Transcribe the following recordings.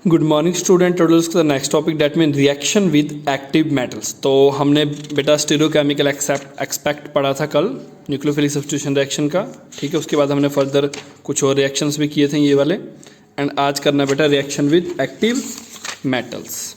Good morning student, today's the next topic that mean reaction with active metals. तो हमने बेटा stereochemical expect पढ़ा था कल, न्यूक्लियोफिलिक सब्स्टिट्यूशन रिएक्शन का। ठीक है, उसके बाद हमने फर्दर कुछ और रिएक्शंस भी किए थे ये वाले। एंड आज करना बेटा reaction with active metals.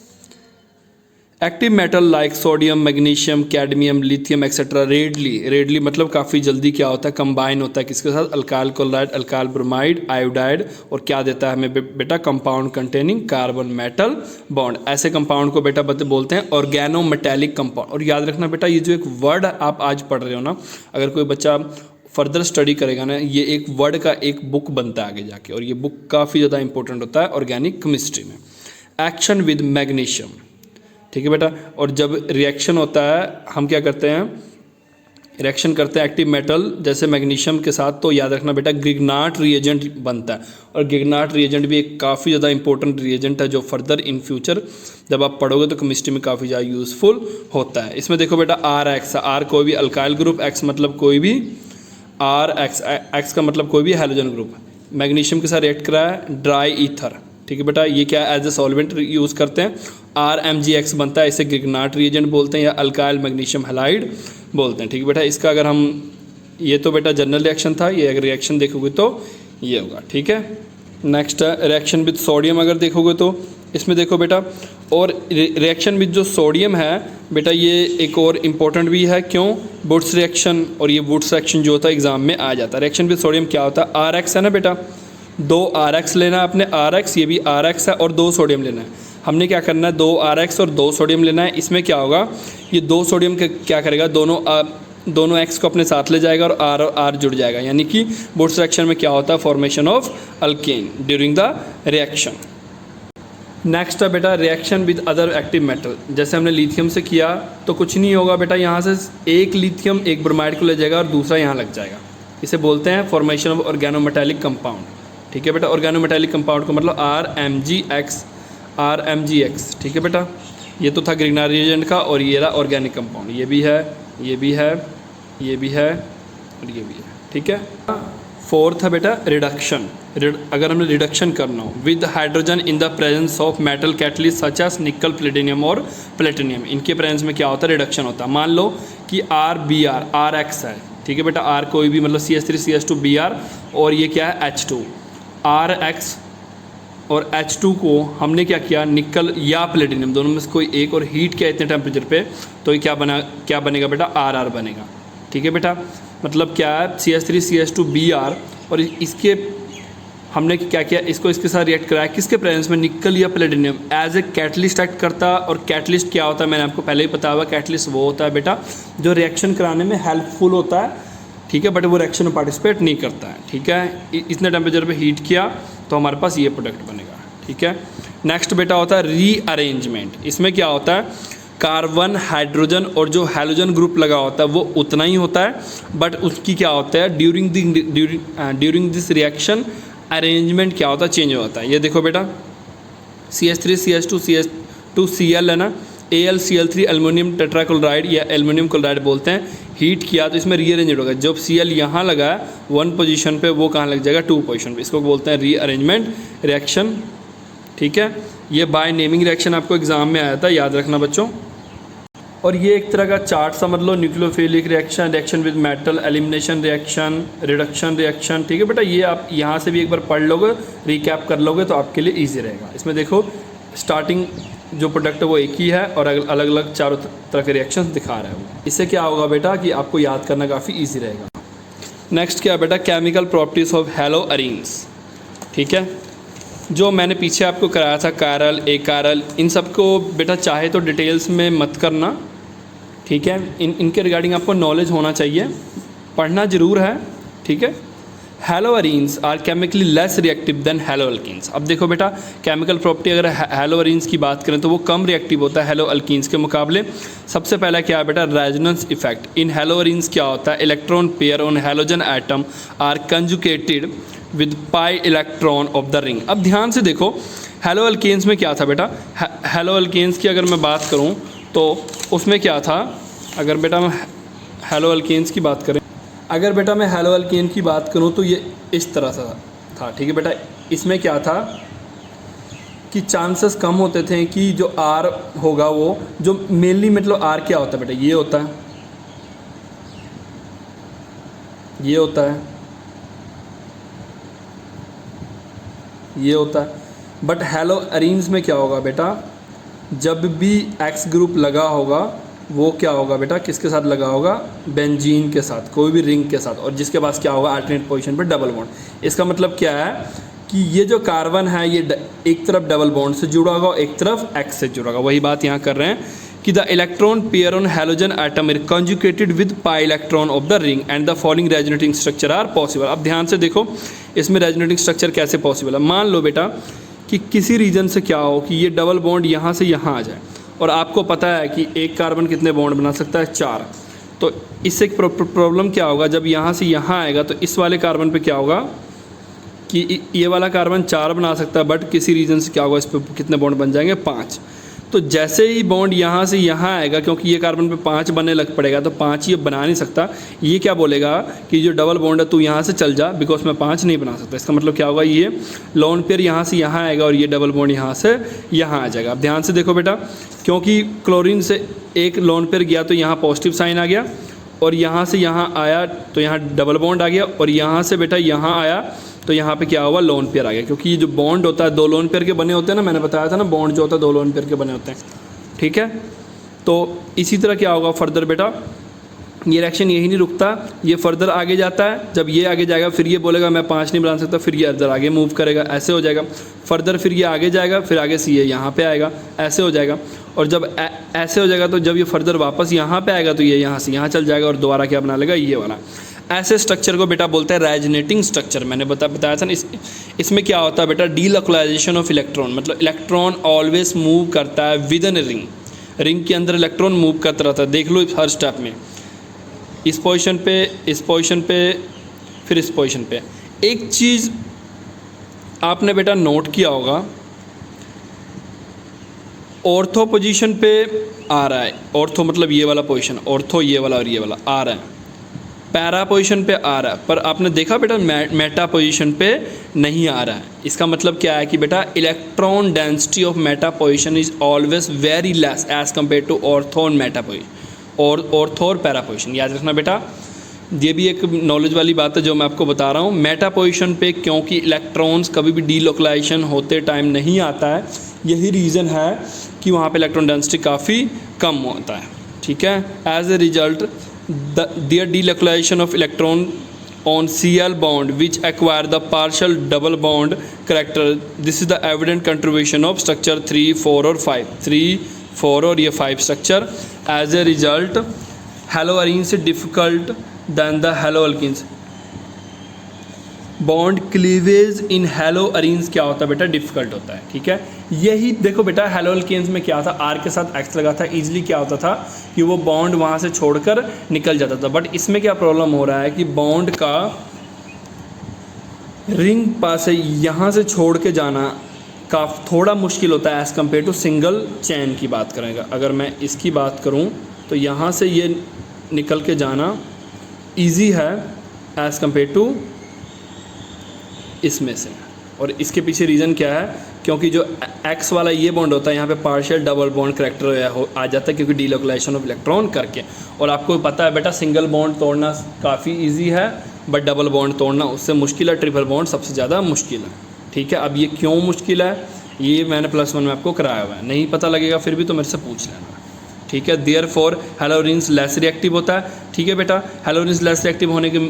Active metal like sodium, magnesium, cadmium, lithium etcetera readily मतलब काफ़ी जल्दी क्या होता है, कंबाइन होता है किसके साथ, alkyl chloride, alkyl bromide, iodide, और क्या देता है हमें बेटा, compound containing carbon metal bond. ऐसे कंपाउंड को बेटा बोलते हैं ऑर्गेनो मेटेलिक कंपाउंड। और याद रखना बेटा, ये जो एक वर्ड आप आज पढ़ रहे हो ना, अगर कोई बच्चा फर्दर स्टडी करेगा ना, ये एक वर्ड का एक बुक बनता है आगे जाके, और ये बुक काफ़ी ज़्यादा इंपॉर्टेंट होता है ऑर्गेनिक केमिस्ट्री में। एक्शन विद मैग्नीशियम, ठीक है बेटा। और जब रिएक्शन होता है, हम क्या करते हैं, रिएक्शन करते हैं एक्टिव मेटल जैसे मैग्नीशियम के साथ, तो याद रखना बेटा गिगनार्ट रिएजेंट बनता है। और गिगनार्ट रिएजेंट भी एक काफ़ी ज़्यादा इंपॉर्टेंट रिएजेंट है, जो फर्दर इन फ्यूचर जब आप पढ़ोगे तो केमिस्ट्री में काफ़ी ज़्यादा यूज़फुल होता है। इसमें देखो बेटा आर एक्स, आर कोई भी अल्काइल ग्रुप, एक्स मतलब कोई भी, आर एक्स का मतलब कोई भी हैलोजन ग्रुप। मैग्नीशियम के साथ रिएक्ट करा है ड्राई ईथर, ठीक है बेटा। ये क्या एज ए सॉल्वेंट यूज़ करते हैं, RMgX बनता है, इसे गिगनार्ट रिएजेंट बोलते हैं या अल्काइल मैग्नीशियम हैलाइड बोलते हैं, ठीक है बेटा। इसका अगर हम, ये तो बेटा जनरल रिएक्शन था, ये अगर रिएक्शन देखोगे तो ये होगा, ठीक है। नेक्स्ट रिएक्शन विद सोडियम अगर देखोगे तो इसमें देखो बेटा, और रिएक्शन विद जो सोडियम है बेटा, ये एक और इम्पोर्टेंट भी है, क्यों, वुड्स रिएक्शन। और ये वुड्स रिएक्शन जो होता है एग्जाम में आ जाता है। रिएक्शन विद सोडियम क्या होता है, RX है ना बेटा, 2 RX लेना है आपने, RX ये भी RX है, और 2 सोडियम लेना है। हमने क्या करना है, 2 RX और 2 सोडियम लेना है। इसमें क्या होगा, ये 2 सोडियम क्या करेगा, दोनों X को अपने साथ ले जाएगा और R जुड़ जाएगा, यानी कि वुड्स रिएक्शन में क्या होता है, formation of alkane during the reaction. Next है बेटा reaction with other active metal. जैसे हमने लिथियम से किया तो कुछ नहीं होगा बेटा, यहाँ से एक लिथियम एक ब्रोमाइड को ले जाएगा और दूसरा यहाँ लग जाएगा। इसे बोलते हैं फॉर्मेशन ऑफ ऑर्गेनोमेटेलिक कंपाउंड, ठीक है बेटा। ऑर्गेनोमेटेलिक कंपाउंड को मतलब RMgX, ठीक है बेटा। ये तो था गिगनार्ट रिएजेंट का, और ये रहा ऑर्गेनिक कंपाउंड, ये भी है, ये भी है, ये भी है, और ये भी है, ठीक है। फोर्थ है बेटा रिडक्शन। अगर हमें रिडक्शन करना हो with hydrogen in the presence of metal catalyst such as निकल, प्लेटिनियम और प्लेटिनियम, इनके प्रेजेंस में क्या होता है, रिडक्शन होता है। मान लो कि RBr RX है, ठीक है बेटा, R कोई भी मतलब CH3CH2Br, और ये क्या है H2, RX और H2 को हमने क्या किया, निकल या प्लेटिनियम दोनों में से कोई एक, और हीट किया इतने टेम्परेचर पे, तो ये क्या बनेगा बेटा, RR बनेगा, ठीक है बेटा। मतलब क्या है, CH3CH2Br, और इसके हमने क्या किया, इसको इसके साथ रिएक्ट कराया किसके प्रेजेंस में, निकल या platinum, as a catalyst act करता है। और कैटलिस्ट क्या होता है, मैंने आपको पहले ही बताया हुआ, कैटलिस्ट वो होता है बेटा जो रिएक्शन कराने में हेल्पफुल होता है, ठीक है, बट वो रिएक्शन में पार्टिसिपेट नहीं करता है, ठीक है। इतने टेम्परेचर पे हीट किया तो हमारे पास ये प्रोडक्ट बनेगा, ठीक है। नेक्स्ट बेटा होता है रीअरेंजमेंट। इसमें क्या होता है, कार्बन, हाइड्रोजन और जो हैलोजन ग्रुप लगा होता है वो उतना ही होता है, बट उसकी क्या होता है, ड्यूरिंग दिस रिएक्शन अरेंजमेंट क्या होता है, चेंज होता है। ये देखो बेटा, CH3CH2CH2Cl है ना, AlCl3 एल्युमिनियम टेट्राक्लोराइड या एल्युमिनियम क्लोराइड बोलते हैं। हीट किया तो इसमें रीअरेंज होगा, जब Cl यहाँ लगा 1 पोजीशन पे, वो कहाँ लग जाएगा, 2 पोजीशन पे। इसको बोलते हैं रीअरेंजमेंट रिएक्शन, ठीक है। ये बाय नेमिंग रिएक्शन आपको एग्जाम में आया था, याद रखना बच्चों। और ये एक तरह का चार्ट समझ लो, nucleophilic reaction, reaction with metal, elimination reaction, reduction reaction, ठीक है बेटा। ये आप यहाँ से भी एक बार पढ़ लोगे, रिकैप कर लोगे तो आपके लिए ईजी रहेगा। इसमें देखो स्टार्टिंग जो प्रोडक्ट है वो एक ही है, और अलग अलग चारों तरह के रिएक्शंस दिखा रहा है वो। इससे क्या होगा बेटा कि आपको याद करना काफ़ी ईजी रहेगा। नेक्स्ट क्या बेटा, chemical properties of hello arenes, ठीक है। जो मैंने पीछे आपको कराया था, कायरल, एकायरल, इन सबको बेटा चाहे तो डिटेल्स में मत करना, ठीक है। इनके रिगार्डिंग आपको नॉलेज होना चाहिए, पढ़ना ज़रूर है, ठीक है। Haloarenes are chemically less reactive than haloalkenes. अब देखो बेटा, केमिकल प्रॉपर्टी अगर हैलो अरीन्स की बात करें तो वो कम रिएक्टिव होता है हैलो अल्कीन्स के मुकाबले। सबसे पहला क्या है बेटा, resonance effect. In haloarenes क्या होता है, electron pair on halogen atom are conjugated with pi electron of the ring. अब ध्यान से देखो, हैलो अल्केन्स में क्या था बेटा, हैलो अल्केन्स की अगर मैं बात करूं तो उसमें क्या था, अगर बेटा मैं हैलो अल्केन्स की बात करें, अगर बेटा मैं हैलो अल्केन की बात करूं तो ये इस तरह से था, ठीक है बेटा। इसमें क्या था, कि चांसेस कम होते थे कि जो आर होगा वो जो मेनली मतलब आर क्या होता है बेटा, ये होता है, ये होता है, ये होता है। बट हैलो अरेंज में क्या होगा बेटा, जब भी एक्स ग्रुप लगा होगा वो क्या होगा बेटा, किसके साथ लगा होगा, बेंजीन के साथ, कोई भी रिंग के साथ, और जिसके पास क्या होगा अल्टरनेट पोजीशन पर डबल बॉन्ड। इसका मतलब क्या है कि ये जो कार्बन है ये एक तरफ डबल बॉन्ड से जुड़ा होगा, एक तरफ एक्स से जुड़ा होगा। वही बात यहाँ कर रहे हैं कि the electron pair on halogen atom is conjugated with pi electron of the ring and the following resonating structure are possible. अब ध्यान से देखो इसमें रेजोनेटिंग स्ट्रक्चर कैसे पॉसिबल है। मान लो बेटा कि किसी रीजन से क्या हो कि ये डबल बॉन्ड यहाँ से यहाँ आ जाए, और आपको पता है कि एक कार्बन कितने बॉन्ड बना सकता है, 4। तो इससे प्रॉब्लम क्या होगा, जब यहाँ से यहाँ आएगा तो इस वाले कार्बन पे क्या होगा कि ये वाला कार्बन 4 बना सकता है, बट किसी रीजन से क्या होगा, इस पर कितने बॉन्ड बन जाएंगे, 5। तो जैसे ही बॉन्ड यहाँ से यहाँ आएगा, क्योंकि ये कार्बन पे 5 बनने लग पड़ेगा, तो 5 ये बना नहीं सकता, ये क्या बोलेगा कि जो डबल बॉन्ड है तू यहाँ से चल जा, बिकॉज मैं 5 नहीं बना सकता। इसका मतलब क्या होगा, ये लोन पेयर यहाँ से यहाँ आएगा और ये डबल बॉन्ड यहाँ से यहाँ आ जाएगा। अब ध्यान से देखो बेटा, क्योंकि क्लोरीन से एक लोन पेयर गया तो यहाँ पॉजिटिव साइन आ गया, और यहाँ से यहाँ आया तो यहाँ डबल बॉन्ड आ गया, और यहाँ से बेटा यहाँ आया तो यहाँ पे क्या हुआ, लोन पेयर आ गया। क्योंकि ये जो बॉन्ड होता है 2 लोन पेयर के बने होते हैं ना, मैंने बताया था ना, बॉन्ड जो होता है 2 लोन पेयर के बने होते हैं, ठीक है। तो इसी तरह क्या होगा फर्दर बेटा, ये रिएक्शन यही नहीं रुकता, ये फर्दर आगे जाता है। जब ये आगे जाएगा फिर ये बोलेगा मैं 5 नहीं बना सकता, फिर ये इधर आगे मूव करेगा, ऐसे हो जाएगा। फर्दर फिर ये आगे जाएगा, फिर आगे सी यहाँ पे आएगा, ऐसे हो जाएगा। और जब ऐसे हो जाएगा तो जब ये फर्दर वापस यहाँ पे आएगा तो ये यहाँ से यहाँ चल जाएगा और दोबारा क्या बना लेगा, ये वाला। ऐसे स्ट्रक्चर को बेटा बोलते हैं रेजोनेटिंग स्ट्रक्चर। मैंने बताया था ना, इसमें क्या होता है बेटा, डीलोकलाइजेशन ऑफ इलेक्ट्रॉन, मतलब इलेक्ट्रॉन ऑलवेज मूव करता है विद इन रिंग, रिंग के अंदर इलेक्ट्रॉन मूव करता रहता है। देख लो हर स्टेप में, इस पोजीशन पे, इस पोजीशन पे, फिर इस पोजीशन पे। एक चीज़ आपने बेटा नोट किया होगा, ऑर्थो पोजीशन पे आ रहा है, ऑर्थो मतलब ये वाला पोजीशन, ऑर्थो ये वाला और ये वाला आ रहा है, पैरा पोजीशन पे आ रहा है, पर आपने देखा बेटा मेटा पोजीशन पे नहीं आ रहा है। इसका मतलब क्या है कि बेटा electron density of meta position is always very less as compare to ortho और मेटा पोजीशन, और ऑर्थो और पैरा पोजीशन। याद रखना बेटा, ये भी एक नॉलेज वाली बात है जो मैं आपको बता रहा हूँ। मेटा पोजीशन पे क्योंकि इलेक्ट्रॉन्स कभी भी डीलोकलाइजेशन होते टाइम नहीं आता है, यही रीज़न है कि वहाँ पे इलेक्ट्रॉन डेंसिटी काफ़ी कम होता है, ठीक है। As a result their delocalization of electron on Cl bond which acquire the partial double bond character. This is the evident contribution of structure 3, 4 और 5, 3, 4 और ये 5 structure. As a result, haloarenes is difficult than the haloalkenes. Bond cleavage in haloarenes क्या होता है बेटा, difficult होता है, ठीक है। यही देखो बेटा हैलोअल्केन्स में क्या था, आर के साथ एक्स लगा था, इजीली क्या होता था कि वो बॉन्ड वहाँ से छोड़कर निकल जाता था। बट इसमें क्या प्रॉब्लम हो रहा है कि बॉन्ड का रिंग पास से यहाँ से छोड़ के जाना का थोड़ा मुश्किल होता है एज़ कम्पेयर टू सिंगल चैन की बात करेंगे। अगर मैं इसकी बात करूँ तो यहाँ से ये निकल के जाना ईजी है एज़ कम्पेयर टू इसमें से। और इसके पीछे रीज़न क्या है, क्योंकि जो एक्स वाला ये बॉन्ड होता है यहाँ पे पार्शियल डबल बॉन्ड करैक्टर आ जाता है, क्योंकि डीलोकलाइजेशन ऑफ इलेक्ट्रॉन करके। और आपको पता है बेटा सिंगल बॉन्ड तोड़ना काफ़ी इजी है, बट डबल बॉन्ड तोड़ना उससे मुश्किल है, ट्रिपल बॉन्ड सबसे ज़्यादा मुश्किल है, ठीक है। अब ये क्यों मुश्किल है ये मैंने +1 में आपको कराया हुआ है, नहीं पता लगेगा फिर भी तो मेरे से पूछ लेना, ठीक है। देयरफॉर हैलोअरीन्स लेस रिएक्टिव होता है, ठीक है बेटा। हैलोअरीन्स लेस रिएक्टिव होने के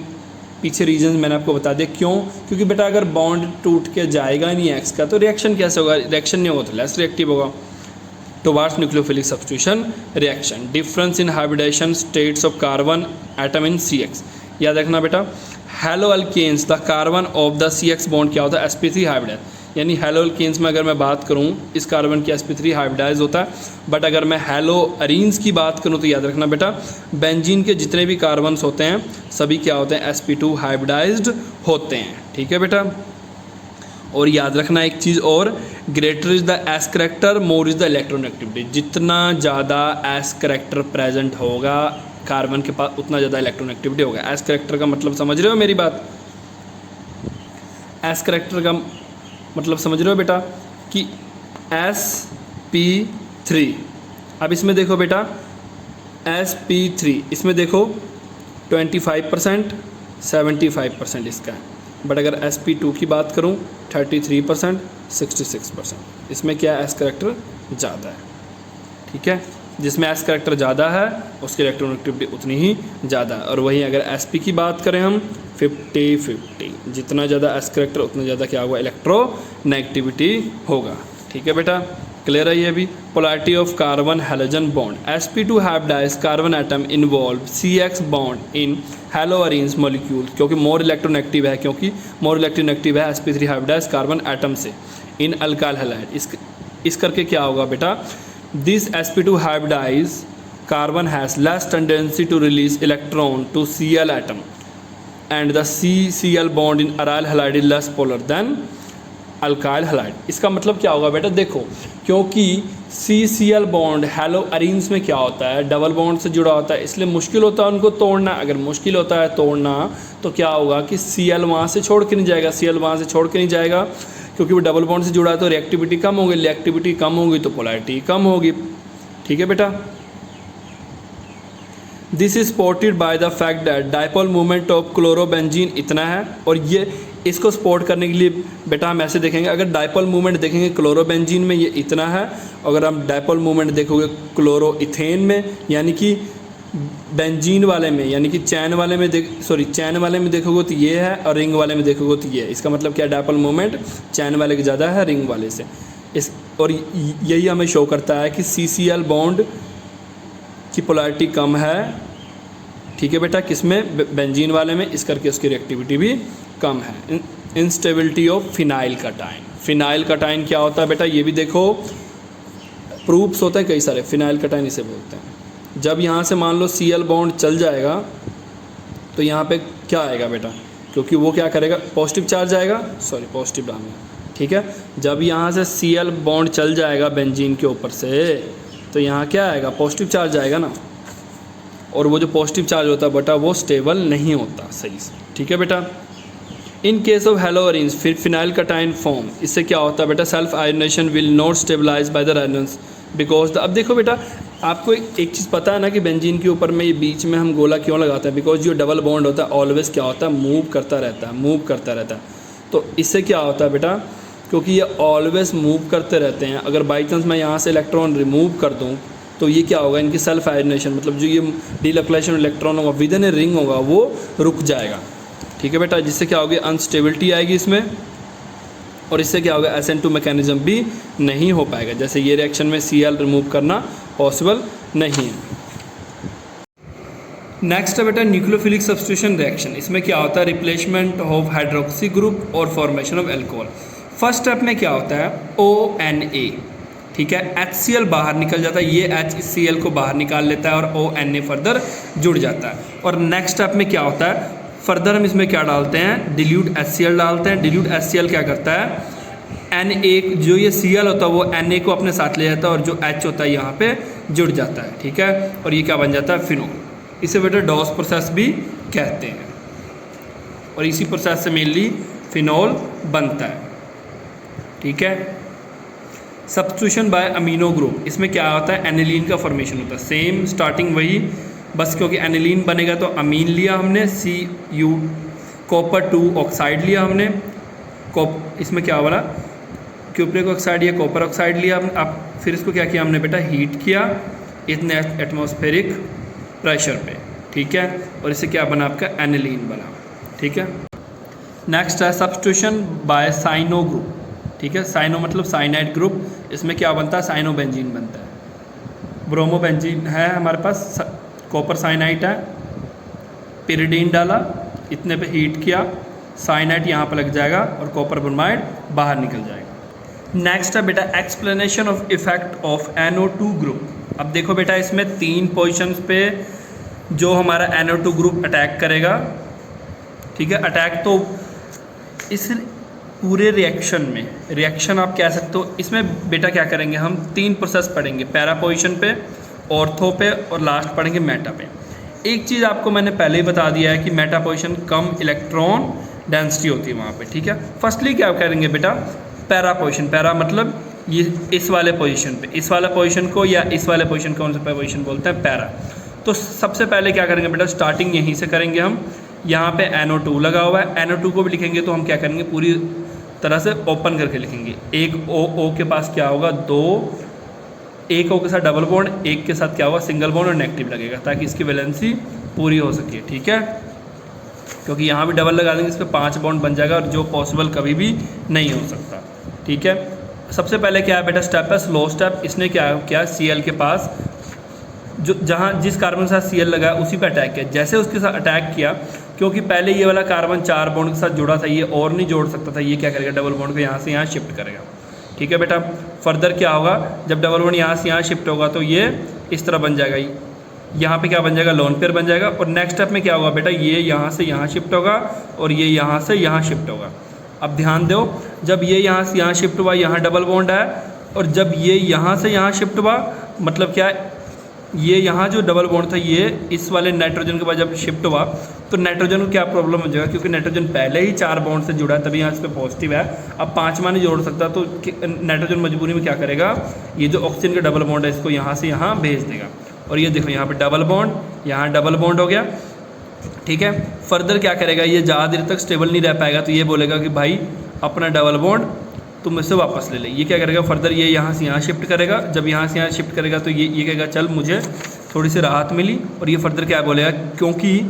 पीछे रीजन मैंने आपको बता दिया, क्यों, क्योंकि बेटा अगर बॉन्ड टूट के जाएगा नहीं एक्स का तो रिएक्शन कैसे होगा, रिएक्शन नहीं होगा तो लेस रिएक्टिव होगा। Towards nucleophilic substitution reaction, difference in hybridization states of carbon atom in CX। याद रखना बेटा, haloalkanes the carbon of the CX bond क्या होता है, sp3 हाइब्रिडाइज। यानी हैलोअल्केन्स में अगर मैं बात करूं इस कार्बन की sp3 हाइब्रिडाइज होता है, बट अगर मैं हैलोअरीन्स की बात करूं तो याद रखना बेटा बेंजीन के जितने भी कार्बन्स होते हैं सभी क्या होते हैं, sp2 हाइब्रिडाइज्ड होते हैं, ठीक है बेटा। और याद रखना एक चीज़ और, greater is the S character more is the electronegativity. जितना ज़्यादा एस करेक्टर प्रेजेंट होगा कार्बन के पास उतना ज़्यादा इलेक्ट्रोनेगेटिविटी होगा। एस करेक्टर का मतलब समझ रहे हो मेरी बात, एस करेक्टर का मतलब समझ रहे हो बेटा कि sp3। अब इसमें देखो बेटा sp3, इसमें देखो 25% 75% इसका है, बट अगर sp2 की बात करूं 33% 66%। इसमें क्या है, s करेक्टर ज़्यादा है, ठीक है। जिसमें s करेक्टर ज़्यादा है उसकी इलेक्ट्रोनेगेटिविटी उतनी ही ज़्यादा है। और वहीं अगर sp की बात करें हम 50-50, जितना ज़्यादा s करेक्टर उतना ज़्यादा क्या होगा, इलेक्ट्रोनेगेटिविटी होगा, ठीक है बेटा। क्लियर है ये भी। Polarity of carbon halogen bond, sp2 hybridize carbon atom involve CX bond in haloarenes molecule, क्योंकि मोर इलेक्ट्रोनेगेटिव है, sp3 हाइब्रिडाइज कार्बन एटम से इन अल्काइल हैलाइड। इस करके क्या होगा बेटा, this sp2 hybridize carbon has less tendency to release electron to Cl atom and the CCl bond in aryl halide is less polar than alkyl halide. इसका मतलब क्या होगा बेटा, देखो क्योंकि CCl बॉन्ड हैलो अरीन्स में क्या होता है, डबल बॉन्ड से जुड़ा होता है, इसलिए मुश्किल होता है उनको तोड़ना। अगर मुश्किल होता है तोड़ना तो क्या होगा कि Cl वहाँ से छोड़ के नहीं जाएगा, क्योंकि वो डबल बॉन्ड से जुड़ा है तो रिएक्टिविटी कम होगी, रिएक्टिविटी कम होगी तो पोलैरिटी कम होगी, ठीक है बेटा। This is supported by the fact that dipole movement of chlorobenzene इतना है। और ये इसको सपोर्ट करने के लिए बेटा हम ऐसे देखेंगे, अगर डायपोल मूवमेंट देखेंगे क्लोरोबेंजीन में ये इतना है, अगर हम डायपोल मूवमेंट देखोगे क्लोरो इथेन में यानी कि बेंजीन वाले में यानी कि चैन वाले में देखोगे तो ये है, और रिंग वाले में देखोगे तो ये है। इसका मतलब क्या, डायपोल मूवमेंट चैन वाले की ज़्यादा है रिंग वाले से। और यही हमें शो करता है कि CCl बॉन्ड की पोलैरिटी कम है, ठीक है बेटा, किसमें, बेंजीन वाले में, इस करके उसकी रिएक्टिविटी भी कम है। इंस्टेबिलिटी ऑफ फिनाइल कटाइन क्या होता है बेटा, ये भी देखो प्रूफ्स होते हैं कई सारे। फिनाइल कटाइन इसे बोलते हैं। जब यहाँ से मान लो Cl बॉन्ड चल जाएगा तो यहाँ पे क्या आएगा बेटा, क्योंकि वो क्या करेगा, पॉजिटिव चार्ज आएगा, पॉजिटिव डालना, ठीक है। जब यहाँ से Cl बॉन्ड चल जाएगा बेंजीन के ऊपर से तो यहाँ क्या आएगा, पॉजिटिव चार्ज आएगा ना। और वो जो पॉजिटिव चार्ज होता है बेटा वो स्टेबल नहीं होता सही से, ठीक है बेटा। इन केस ऑफ हैलोअरीन्स फिर फिनाइल कटाइन फॉर्म, इससे क्या होता है बेटा, self ionization will not stabilize by the resonance because अब देखो बेटा, आपको एक चीज़ पता है ना कि बेंजीन के ऊपर में ये बीच में हम गोला क्यों लगाते हैं, बिकॉज जो डबल बॉन्ड होता है ऑलवेज क्या होता है, मूव करता रहता है। तो इससे क्या होता है बेटा, क्योंकि ये ऑलवेज मूव करते रहते हैं, अगर बाई चांस मैं यहाँ से इलेक्ट्रॉन रिमूव कर दूँ तो ये क्या होगा, इनकी सेल्फ आयोनाइजेशन मतलब जो ये डीलोकेलाइजेशन इलेक्ट्रॉन होगा विद इन ए रिंग होगा वो रुक जाएगा, ठीक है बेटा। जिससे क्या होगी, अनस्टेबिलिटी आएगी इसमें, और इससे क्या होगा, SN2 मैकेनिज्म भी नहीं हो पाएगा। जैसे ये रिएक्शन में Cl रिमूव करना पॉसिबल नहीं है। नेक्स्ट है बेटा न्यूक्लियोफिलिक सब्स्टिट्यूशन रिएक्शन। इसमें क्या होता है, रिप्लेसमेंट ऑफ हाइड्रोक्सी ग्रुप और formation of alcohol. First step में क्या होता है, ONA, ठीक है, HCl बाहर निकल जाता है, ये HCl को बाहर निकाल लेता है और ONA फर्दर जुड़ जाता है। और नेक्स्ट स्टेप में क्या होता है, फर्दर हम इसमें क्या डालते हैं, डिल्यूट HCl डालते हैं। डिल्यूट HCl क्या करता है, Na जो ये Cl होता है वो Na को अपने साथ ले जाता है और जो H होता है यहाँ पे जुड़ जाता है, ठीक है। और ये क्या बन जाता है, फिनोल। इसे बेटा डॉस प्रोसेस भी कहते हैं, और इसी प्रोसेस से मेनली फिनोल बनता है, ठीक है। सब्स्टिट्यूशन बाय अमीनो ग्रुप, इसमें क्या होता है, एनिलीन का फॉर्मेशन होता है, सेम स्टार्टिंग वही, बस क्योंकि एनिलीन बनेगा तो अमीन लिया हमने, Cu कॉपर 2 ऑक्साइड लिया हमने, इसमें क्या बना, क्यूप्रिक ऑक्साइड या कॉपर ऑक्साइड लिया। अब फिर इसको क्या किया हमने बेटा, हीट किया इतने एटमॉस्फेरिक प्रेशर पे, ठीक है। और इससे क्या बना, आपका एनिलीन बना, ठीक है। नेक्स्ट है सब्स्टिट्यूशन बाय साइनो ग्रुप, ठीक है। साइनो मतलब साइनाइड ग्रुप, इसमें क्या बनता है, साइनोबेंजीन बनता है। ब्रोमोबेंजीन है हमारे पास, कॉपर साइनाइड है, पिरिडीन डाला, इतने पे हीट किया, साइनाइड यहाँ पर लग जाएगा और कॉपर ब्रोमाइड बाहर निकल जाएगा। नेक्स्ट है बेटा explanation of effect of NO2 group. अब देखो बेटा, इसमें 3 पोजिशंस पे जो हमारा NO2 ग्रुप अटैक करेगा, ठीक है। अटैक तो इस पूरे रिएक्शन में, रिएक्शन आप कह सकते हो, इसमें बेटा क्या करेंगे, हम 3 प्रोसेस पढ़ेंगे, पैरा पोजिशन पे, ऑर्थो पे और लास्ट पढ़ेंगे मेटा पे। एक चीज़ आपको मैंने पहले ही बता दिया है कि मेटा पोजिशन कम इलेक्ट्रॉन डेंसिटी होती है वहाँ पे, ठीक है। फर्स्टली क्या करेंगे बेटा, पैरा पोजिशन, पैरा मतलब ये इस वाले पोजीशन पे, इस वाला पोजीशन को या इस वाले पोजीशन कौन सा पोजीशन बोलते हैं, पैरा। तो सबसे पहले क्या करेंगे बेटा, स्टार्टिंग यहीं से करेंगे हम। यहाँ पे NO2 लगा हुआ है, NO2 को भी लिखेंगे तो हम क्या करेंगे, पूरी तरह से ओपन करके लिखेंगे। एक O के पास क्या होगा, एक O के साथ डबल बॉन्ड, एक के साथ क्या होगा, सिंगल बॉन्ड और नेगेटिव लगेगा, ताकि इसकी वैलेंसी पूरी हो सके, ठीक है। क्योंकि यहाँ भी डबल लगा देंगे, इस पर 5 बॉन्ड बन जाएगा, और जो पॉसिबल कभी भी नहीं हो सकता, ठीक है। सबसे पहले क्या है बेटा, स्टेप है स्लो स्टेप। इसने क्या किया, Cl के पास जो जहाँ जिस कार्बन के साथ Cl लगा है उसी पे अटैक किया। जैसे उसके साथ अटैक किया, क्योंकि पहले ये वाला कार्बन 4 बॉन्ड के साथ जुड़ा था, ये और नहीं जोड़ सकता था, ये क्या करेगा, डबल बॉन्ड को यहाँ से यहाँ शिफ्ट करेगा, ठीक है बेटा। फर्दर क्या होगा, जब डबल बॉन्ड यहाँ से यहाँ शिफ्ट होगा तो ये इस तरह बन जाएगा, यहाँ पे क्या बन जाएगा, लोन पेयर बन जाएगा। और नेक्स्ट स्टेप में क्या होगा बेटा, ये यहाँ से यहाँ शिफ्ट होगा और ये यहाँ से यहाँ शिफ्ट होगा। अब ध्यान दो, जब ये यहाँ से यहाँ शिफ्ट हुआ, यहाँ डबल बॉन्ड है, और जब ये यहाँ से यहाँ शिफ्ट हुआ, मतलब क्या है, ये यहाँ जो डबल बॉन्ड था ये इस वाले नाइट्रोजन के बाद जब शिफ्ट हुआ, तो नाइट्रोजन को क्या प्रॉब्लम हो जाएगा, क्योंकि नाइट्रोजन पहले ही 4 बॉन्ड से जुड़ा है, तभी यहाँ इस पर पॉजिटिव है। अब 5वां नहीं जोड़ सकता, तो नाइट्रोजन मजबूरी में क्या करेगा, ये जो ऑक्सीजन का डबल बॉन्ड है इसको यहाँ से यहाँ भेज देगा। और ये देखो यहाँ पे डबल बॉन्ड, यहाँ डबल बॉन्ड हो गया, ठीक है। फर्दर क्या करेगा, ये ज़्यादा देर तक स्टेबल नहीं रह पाएगा, तो ये बोलेगा कि भाई अपना डबल बॉन्ड तुम इससे वापस ले ले। ये क्या करेगा, फर्दर ये यहाँ से यहाँ शिफ्ट करेगा। जब यहाँ से यहाँ शिफ्ट करेगा तो ये कहेगा चल मुझे थोड़ी सी राहत मिली, और ये फर्दर क्या बोलेगा, क्योंकि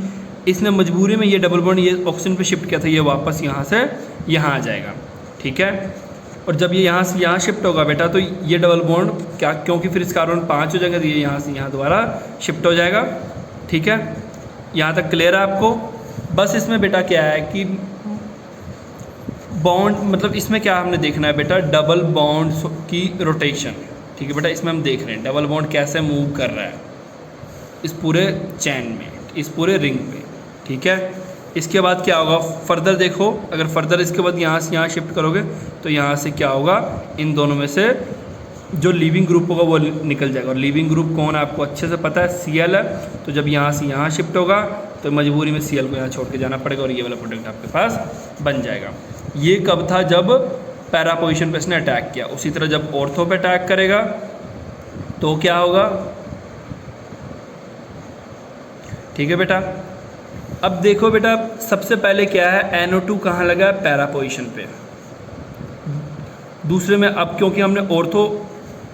इसने मजबूरी में ये डबल बॉन्ड ये ऑक्सीजन पे शिफ्ट किया था, ये वापस यहाँ से यहाँ आ जाएगा, ठीक है। और जब ये यहाँ से यहाँ शिफ्ट होगा बेटा, तो ये डबल बॉन्ड क्या, क्योंकि फिर इस कार्बन 5 हो जाएगा, तो ये यहाँ से यहाँ दोबारा शिफ्ट हो जाएगा, ठीक है। यहाँ तक क्लियर है आपको। बस इसमें बेटा क्या है कि बॉन्ड, मतलब इसमें क्या हमने देखना है बेटा, डबल बॉन्ड की रोटेशन, ठीक है बेटा। इसमें हम देख रहे हैं डबल बॉन्ड कैसे मूव कर रहा है इस पूरे चैन में, इस पूरे रिंग में, ठीक है। इसके बाद क्या होगा, फर्दर देखो, अगर फर्दर इसके बाद यहाँ से यहाँ शिफ्ट करोगे तो यहाँ से क्या होगा, इन दोनों में से जो लीविंग ग्रुप होगा वो निकल जाएगा। और लीविंग ग्रुप कौन है आपको अच्छे से पता है, Cl है। तो जब यहाँ से यहाँ शिफ्ट होगा तो मजबूरी में Cl को यहाँ छोड़ के जाना पड़ेगा, और ये वाला प्रोडक्ट आपके पास बन जाएगा। ये कब था, जब पैरा पोजीशन पे इसने अटैक किया। उसी तरह जब ऑर्थो पे अटैक करेगा तो क्या होगा, ठीक है बेटा। अब देखो बेटा, सबसे पहले क्या है, NO2 कहाँ लगा है, पैरा पोजीशन पे। दूसरे में अब क्योंकि हमने ऑर्थो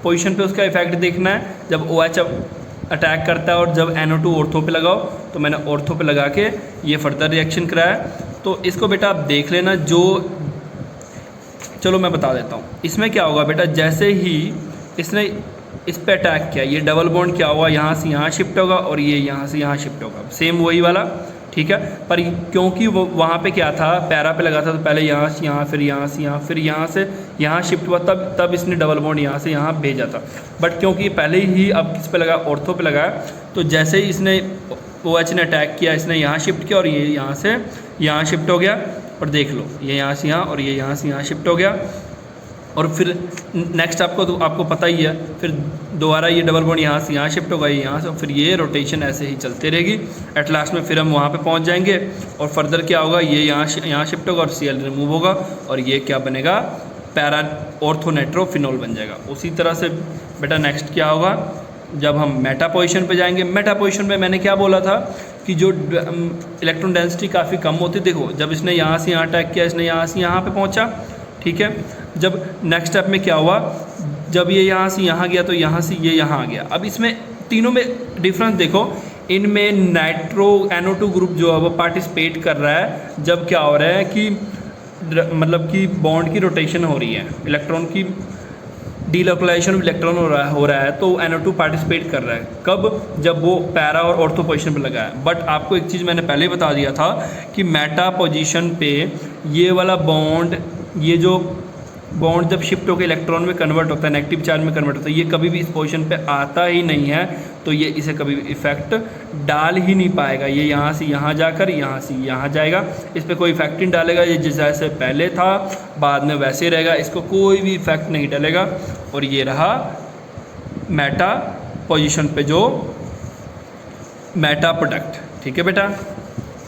पोजीशन पे उसका इफेक्ट देखना है, जब OH अटैक करता है और जब NO2 ऑर्थो पे लगाओ, तो मैंने ऑर्थो पे लगा के ये फर्दर रिएक्शन कराया। तो इसको बेटा आप देख लेना, जो चलो मैं बता देता हूँ। इसमें क्या होगा बेटा, जैसे ही इसने इस पे अटैक किया, ये डबल बॉन्ड क्या होगा, यहाँ से यहाँ शिफ्ट होगा और ये यहाँ से यहाँ शिफ्ट होगा, सेम वही वाला, ठीक है। पर क्योंकि वो वहाँ पे क्या था, पैरा पे लगा था, तो पहले यहाँ से यहाँ, फिर यहाँ से यहाँ, फिर यहाँ से यहाँ शिफ्ट हुआ, तब इसने डबल बॉन्ड यहाँ से यहाँ भेजा था। बट क्योंकि पहले ही अब किस पे लगा, ऑर्थो पे लगाया, तो जैसे ही इसने OH ने अटैक किया, इसने यहाँ शिफ्ट किया और ये यहाँ से यहाँ शिफ्ट हो गया। और देख लो, ये यहाँ से यहाँ और ये यहाँ से यहाँ शिफ्ट हो गया। और फिर नेक्स्ट आपको पता ही है, फिर दोबारा ये डबल बॉन्ड यहाँ से यहाँ शिफ्ट होगा, ये यहाँ से, फिर ये रोटेशन ऐसे ही चलती रहेगी। एट लास्ट में फिर हम वहाँ पे पहुँच जाएंगे, और फर्दर क्या होगा, ये यहाँ शिफ्ट होगा और Cl रिमूव होगा, और ये क्या बनेगा, पैरा ऑर्थोनाइट्रोफिनॉल बन जाएगा। उसी तरह से बेटा नेक्स्ट क्या होगा, जब हम मेटा पोजीशन पे जाएंगे। मेटा पोजीशन में मैंने क्या बोला था कि जो इलेक्ट्रॉन डेंसिटी काफ़ी कम होती, देखो जब इसने यहाँ से यहाँ अटैक किया, इसने यहाँ से यहाँ पे पहुँचा, ठीक है। जब नेक्स्ट स्टेप में क्या हुआ, जब ये यहाँ से यहाँ गया तो यहाँ से ये यहाँ आ गया। अब इसमें तीनों में डिफरेंस देखो, इनमें नाइट्रो NO2 ग्रुप जो है वो पार्टिसिपेट कर रहा है, जब क्या हो रहा है कि मतलब कि बॉन्ड की रोटेशन हो रही है, इलेक्ट्रॉन की डीलोकलाइजेशन इलेक्ट्रॉन हो रहा है, तो NO2 पार्टिसिपेट कर रहा है। कब, जब वो पैरा और ऑर्थो पोजीशन पे लगा है। बट आपको एक चीज़ मैंने पहले ही बता दिया था कि मेटा पोजीशन पे ये वाला बॉन्ड, ये जो बॉन्ड जब शिफ्ट होकर इलेक्ट्रॉन में कन्वर्ट होता है, नेगेटिव चार्ज में कन्वर्ट होता है, ये कभी भी इस पोजीशन पे आता ही नहीं है, तो ये इसे कभी भी इफेक्ट डाल ही नहीं पाएगा। ये यहाँ से यहाँ जाकर यहाँ से यहाँ जाएगा, इस पर कोई इफेक्ट नहीं डालेगा। ये जैसे पहले था बाद में वैसे ही रहेगा, इसको कोई भी इफेक्ट नहीं डालेगा। और ये रहा मेटा पोजीशन पे जो मेटा प्रोडक्ट, ठीक है बेटा।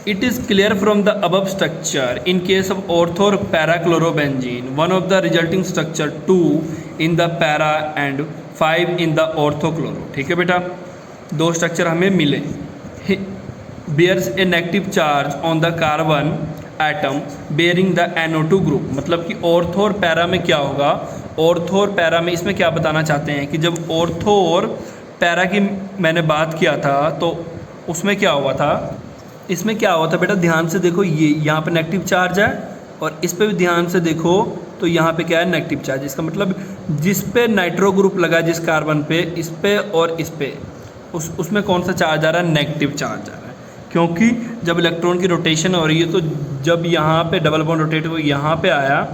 It is clear from the above structure, in case of ortho or para-chlorobenzene, one of the resulting structure 2 in the para and 5 in the orthochloro. ठीक है बेटा, दो स्ट्रक्चर हमें मिले। Bears a negative charge on the carbon atom bearing the NO2 group. मतलब कि ortho और para में क्या होगा, ऑर्थो और पैरा में इसमें क्या बताना चाहते हैं कि जब ऑर्थो और पैरा की मैंने बात किया था तो उसमें क्या हुआ था, इसमें क्या हुआ था बेटा, ध्यान से देखो, ये यहाँ पे नेगेटिव चार्ज है और इस पे भी ध्यान से देखो तो यहाँ पे क्या है, नेगेटिव चार्ज। इसका मतलब जिस पे नाइट्रो ग्रुप लगा जिस कार्बन पे, इस पे और इस पे, उसमें कौन सा चार्ज आ रहा है, नेगेटिव चार्ज आ रहा है। क्योंकि जब इलेक्ट्रॉन की रोटेशन हो रही है तो जब यहाँ पे डबल बॉन्ड रोटेट हुआ, यहाँ पे आया,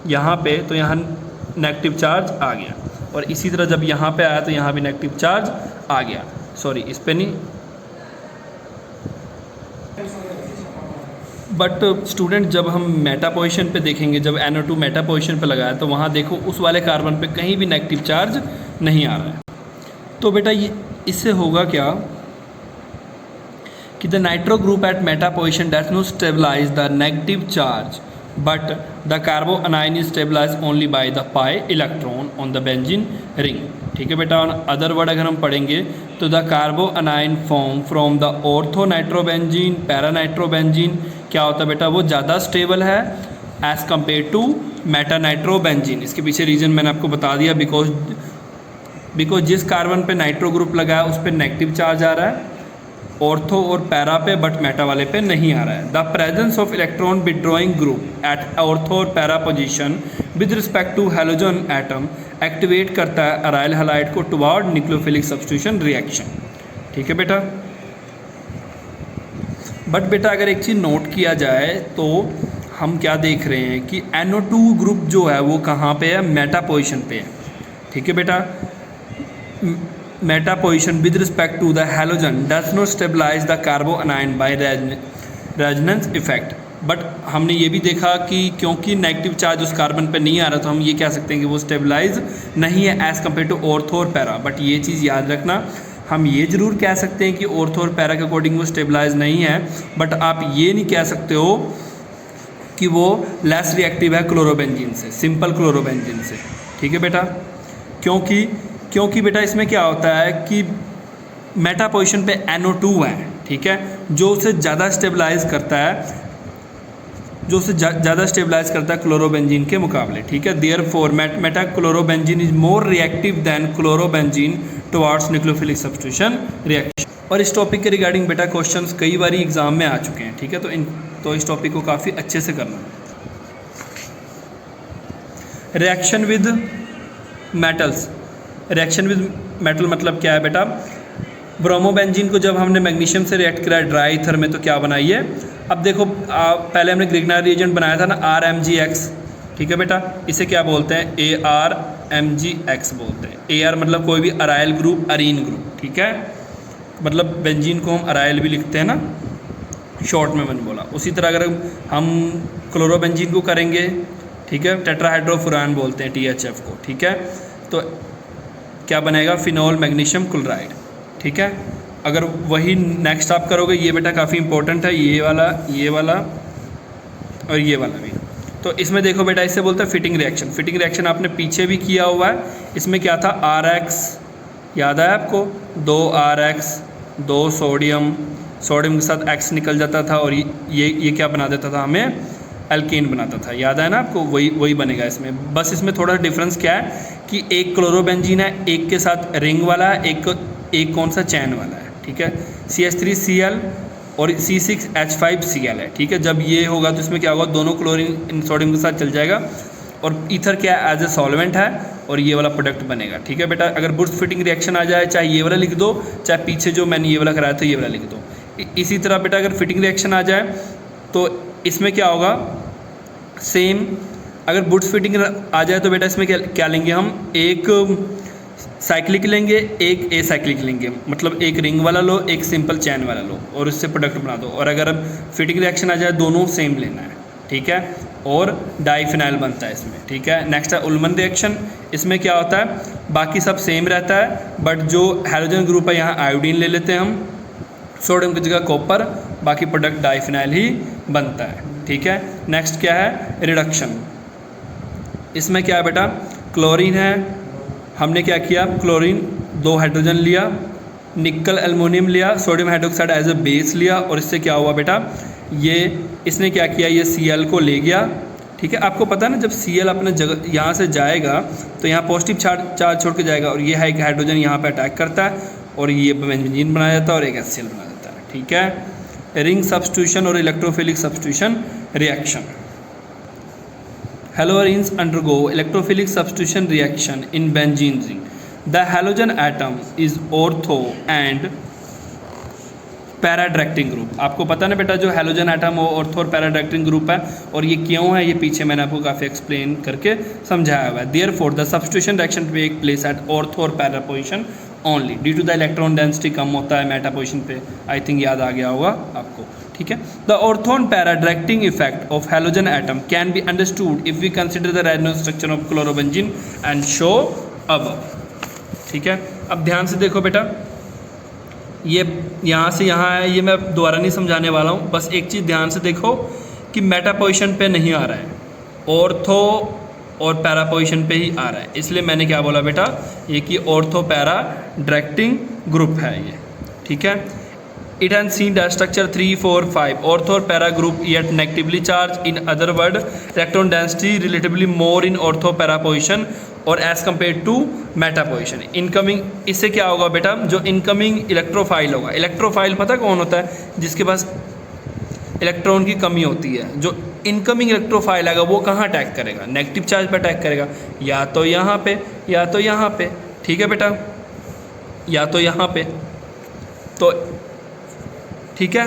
यहाँ पे, तो यहाँ नेगेटिव चार्ज आ गया। और इसी तरह जब यहाँ पे आया तो यहाँ भी नेगेटिव चार्ज आ गया। सॉरी, इस पे नहीं। बट स्टूडेंट, जब हम मेटा पोजीशन पे देखेंगे, जब NO2 मेटा पोजीशन पे लगाया तो वहाँ देखो उस वाले कार्बन पे कहीं भी नेगेटिव चार्ज नहीं आ रहा है। तो बेटा ये इससे होगा क्या कि the nitro group at meta position that no stabilize the negative charge but the carbanion is stabilize only by the pi electron on the benzene ring. ठीक है बेटा, ऑन अदर वर्ड अगर हम पढ़ेंगे तो the carbanion form from the ortho nitrobenzene para nitrobenzene क्या होता है बेटा, वो ज़्यादा स्टेबल है as compare to meta nitrobenzene. इसके पीछे रीज़न मैंने आपको बता दिया, बिकॉज जिस कार्बन पे नाइट्रो ग्रुप लगा है उस पर नेगेटिव चार्ज आ रहा है ऑर्थो और पैरा पे, बट मेटा वाले पे नहीं आ रहा है। The presence of electron withdrawing group at ortho और para position with respect to halogen atom activate करता है अराइल हैलाइड को टुवर्ड न्यूक्लियोफिलिक सब्स्टिट्यूशन रिएक्शन। ठीक है बेटा, बट बेटा अगर एक चीज़ नोट किया जाए तो हम क्या देख रहे हैं कि NO2 ग्रुप जो है वो कहाँ पे है, मेटा पोजीशन पे है। ठीक है बेटा, meta position with respect to the halogen does not stabilize the carbanion by resonance effect. But हमने ये भी देखा कि क्योंकि नेगेटिव चार्ज उस कार्बन पे नहीं आ रहा तो हम ये कह सकते हैं कि वो स्टेबलाइज नहीं है एज़ कम्पेयर टू ऑर्थो और पैरा। बट ये चीज़ याद रखना, हम ये ज़रूर कह सकते हैं कि ऑर्थो और पैरा के अकॉर्डिंग वो स्टेबलाइज नहीं है, बट आप ये नहीं कह सकते हो कि वो लेस रिएक्टिव है क्लोरोबेंजीन से, सिंपल क्लोरोबेंजीन से। ठीक है बेटा, क्योंकि बेटा इसमें क्या होता है कि मेटा पोजीशन पे NO2 है, ठीक है, जो उसे ज़्यादा स्टेबलाइज करता है, क्लोरोबेंजीन के मुकाबले। ठीक है, therefore meta chlorobenzene is more reactive than chlorobenzene towards nucleophilic substitution reaction. और इस टॉपिक के रिगार्डिंग बेटा क्वेश्चंस कई बार एग्जाम में आ चुके हैं। ठीक है, तो इस टॉपिक को काफ़ी अच्छे से करना। Reaction with metals, reaction with metal मतलब क्या है बेटा, ब्रोमोबेंजीन को जब हमने मैग्नीशियम से रिएक्ट करा ड्राई ईथर में तो क्या बनाई है। अब देखो पहले हमने ग्रिग्नार रिएजेंट बनाया था ना, RMgX। ठीक है बेटा, इसे क्या बोलते हैं, ARMgX बोलते हैं। AR मतलब कोई भी अराइल ग्रुप, अरीन ग्रुप। ठीक है, मतलब बेंजीन को हम अराइल भी लिखते हैं ना, शॉर्ट में मैंने बोला। उसी तरह अगर हम क्लोरोबेंजीन को करेंगे, ठीक है, टेट्राहाइड्रोफुरान बोलते हैं THF को। ठीक है, तो क्या बनेगा, फिनोल मैग्नीशियम क्लोराइड। ठीक है, अगर वही नेक्स्ट आप करोगे, ये बेटा काफ़ी इंपॉर्टेंट है, ये वाला और ये वाला भी। तो इसमें देखो बेटा, इससे बोलते हैं फिटिंग रिएक्शन। फिटिंग रिएक्शन आपने पीछे भी किया हुआ है। इसमें क्या था, RX याद है आपको, 2 RX 2 सोडियम के साथ X निकल जाता था और ये क्या बना देता था, हमें एल्केन बनाता था। याद है ना आपको, वही बनेगा इसमें। बस इसमें थोड़ा डिफरेंस क्या है कि एक क्लोरोबेंजीन है, एक के साथ रिंग वाला है, एक कौन सा चैन वाला है। ठीक है, CH3Cl और C6H5Cl है। ठीक है, जब ये होगा तो इसमें क्या होगा, दोनों क्लोरीन सोडियम के साथ चल जाएगा और ईथर क्या है, एज ए सॉल्वेंट है और ये वाला प्रोडक्ट बनेगा। ठीक है बेटा, अगर बुर्स फिटिंग रिएक्शन आ जाए, चाहे ये वाला लिख दो, चाहे पीछे जो मैंने ये वाला कराया था ये वाला लिख दो। इसी तरह बेटा अगर फिटिंग रिएक्शन आ जाए तो इसमें क्या होगा, सेम। अगर बुर्स फिटिंग आ जाए तो बेटा इसमें क्या लेंगे हम, एक साइक्लिक लेंगे, एक ए साइक्लिक लेंगे, मतलब एक रिंग वाला लो, एक सिंपल चैन वाला लो और उससे प्रोडक्ट बना दो। और अगर फिटिंग रिएक्शन आ जाए, दोनों सेम लेना है। ठीक है, और डाइफिनाइल बनता है इसमें। ठीक है, नेक्स्ट है उल्मन रिएक्शन। इसमें क्या होता है, बाकी सब सेम रहता है, बट जो हैलोजन ग्रुप है यहाँ आयोडीन ले लेते हैं हम, सोडियम की जगह कॉपर, बाकी प्रोडक्ट डाइफिनाइल ही बनता है। ठीक है, नेक्स्ट क्या है, रिडक्शन। इसमें क्या है बेटा, क्लोरीन है, हमने क्या किया, क्लोरीन 2 हाइड्रोजन लिया, निकल एल्युमिनियम लिया, sodium hydroxide as a base लिया, और इससे क्या हुआ बेटा, ये इसने क्या किया, ये Cl को ले गया। ठीक है, आपको पता है ना, जब Cl अपने जगह यहाँ से जाएगा तो यहाँ पॉजिटिव चार्ज छोड़ के जाएगा, और ये है कि हाइड्रोजन यहाँ पे अटैक करता है और ये बेंजीन बना जाता है और एक HCl बना देता है। ठीक है, रिंग सब्स्टिट्यूशन और electrophilic substitution reaction. Halogens undergo electrophilic substitution reaction in benzene ring. The halogen atom is ortho and para directing group. आपको पता ना बेटा, जो हैलोजन एटम वो ऑर्थो और पैराडायरेक्टिंग ग्रुप है, और ये क्यों है ये पीछे मैंने आपको काफ़ी एक्सप्लेन करके समझाया हुआ है। Therefore the substitution reaction take place at ortho और para position only due to the electron density कम होता है मेटा पोजीशन पे। आई थिंक याद आ गया होगा आपको। ठीक है, the ortho and para directing effect of halogen atom can be understood if we consider the resonance structure of chlorobenzene and show above. ठीक है, अब ध्यान से देखो बेटा, ये यहाँ से यहाँ है, ये मैं दोबारा नहीं समझाने वाला हूँ, बस एक चीज़ ध्यान से देखो कि मेटा पोजीशन पे नहीं आ रहा है, ऑर्थो और पैरा पोजीशन पे ही आ रहा है। इसलिए मैंने क्या बोला बेटा, ये कि ऑर्थो पैरा डायरेक्टिंग ग्रुप है ये। ठीक है, it has seen the structure 3, 4, 5 ortho और para group yet negatively charge. In other word electron density relatively more in ortho para position और as compare to meta position. Incoming, इससे क्या होगा बेटा, जो इनकमिंग इलेक्ट्रोफाइल होगा, इलेक्ट्रोफाइल पता कौन होता है, जिसके पास इलेक्ट्रॉन की कमी होती है। जो इनकमिंग इलेक्ट्रोफाइल आएगा वो कहाँ अटैक करेगा, नेगेटिव चार्ज पर अटैक करेगा, या तो यहाँ पे या तो यहाँ पे। ठीक है बेटा, या तो यहाँ पे, तो ठीक है,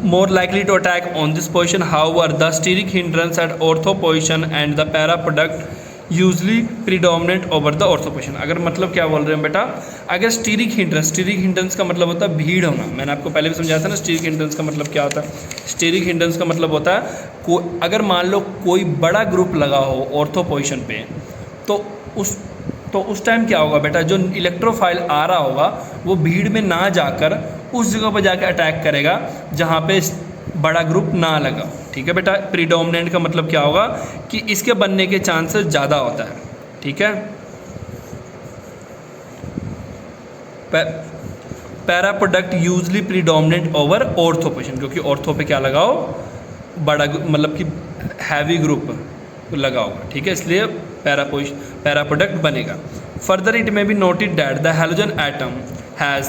more likely to attack on this position. However, the steric hindrance at ortho position and the para product usually predominate over the ortho position. अगर मतलब क्या बोल रहे हैं बेटा, अगर स्टीरिक हिंड्रेंस का मतलब होता है भीड़ होना। मैंने आपको पहले भी समझाया था ना, स्टीरिक हिंड्रेंस का मतलब क्या होता है। स्टीरिक हिंड्रेंस का मतलब होता है अगर मान लो कोई बड़ा ग्रुप लगा हो ऑर्थो पोजिशन पे, तो उस टाइम क्या होगा बेटा, जो इलेक्ट्रोफाइल आ रहा होगा वो भीड़ में ना जाकर उस जगह पर जाकर अटैक करेगा जहाँ पे बड़ा ग्रुप ना लगा। ठीक है बेटा, प्रीडोमिनेंट का मतलब क्या होगा कि इसके बनने के चांसेस ज़्यादा होता है। ठीक है, para product usually predominant over ortho position, क्योंकि ऑर्थो पे क्या लगाओ, बड़ा मतलब कि हैवी ग्रुप लगा होगा। ठीक है, इसलिए पैरा प्रोडक्ट बनेगा। Further it may be noted that the halogen atom has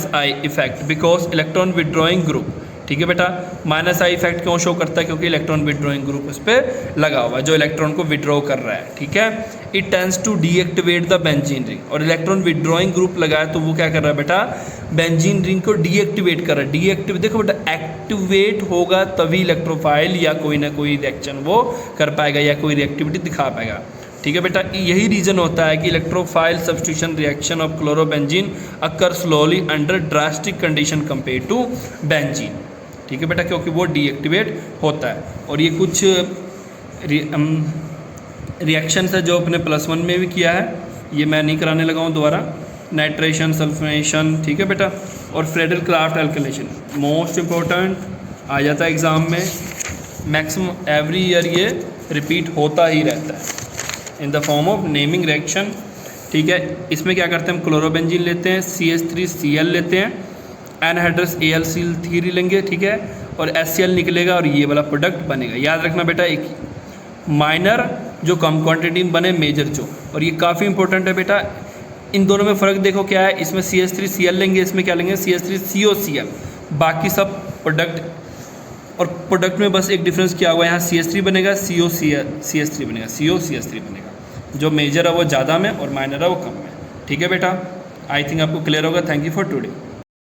-I effect because electron withdrawing group. ठीक है बेटा, -I इफेक्ट क्यों शो करता है, क्योंकि इलेक्ट्रॉन विड्रॉइंग ग्रुप उस पर लगा हुआ है जो इलेक्ट्रॉन को विड्रॉ कर रहा है। ठीक है, it tends to deactivate the benzene ring, और इलेक्ट्रॉन विड्रॉइंग ग्रुप लगा है तो वो क्या कर रहा है बेटा, बेंजीन रिंग को डीएक्टिवेट कर रहा है। देखो बेटा, एक्टिवेट होगा तभी इलेक्ट्रोफाइल या कोई ना कोई रिएक्शन वो कर पाएगा या कोई रिएक्टिविटी दिखा पाएगा। ठीक है बेटा, यही रीज़न होता है कि electrophile substitution reaction of chlorobenzene occur slowly under drastic condition compare to benzene. ठीक है बेटा, क्योंकि वो डीएक्टिवेट होता है। और ये कुछ रिएक्शन है जो अपने +1 में भी किया है, ये मैं नहीं कराने लगा हूँ दोबारा। नाइट्रेशन, सल्फोनेशन, ठीक है बेटा, और फ्रेडल क्राफ्ट एल्कलेशन मोस्ट इम्पोर्टेंट आ जाता है एग्ज़ाम में, मैक्सिमम एवरी ईयर ये रिपीट होता ही रहता है in the form of naming reaction. ठीक है, इसमें क्या करते हैं, हम क्लोरोबेंजीन लेते हैं, CH3Cl लेते हैं, एनहाइड्रस AlCl3 लेंगे। ठीक है, और HCl निकलेगा और ये वाला प्रोडक्ट बनेगा। याद रखना बेटा, एक माइनर जो कम क्वांटिटी में बने, मेजर जो, और ये काफ़ी इंपॉर्टेंट है बेटा। इन दोनों में फ़र्क देखो क्या है, इसमें CH3Cl लेंगे, इसमें क्या लेंगे, CH3COCl। बाकी सब प्रोडक्ट, और प्रोडक्ट में बस एक डिफरेंस क्या हुआ, यहाँ CH3 बनेगा, COCH3 बनेगा, COCH3 बनेगा। जो मेजर है वो ज़्यादा में और माइनर है वो कम में। ठीक है बेटा, आई थिंक आपको क्लियर होगा। Thank you for today.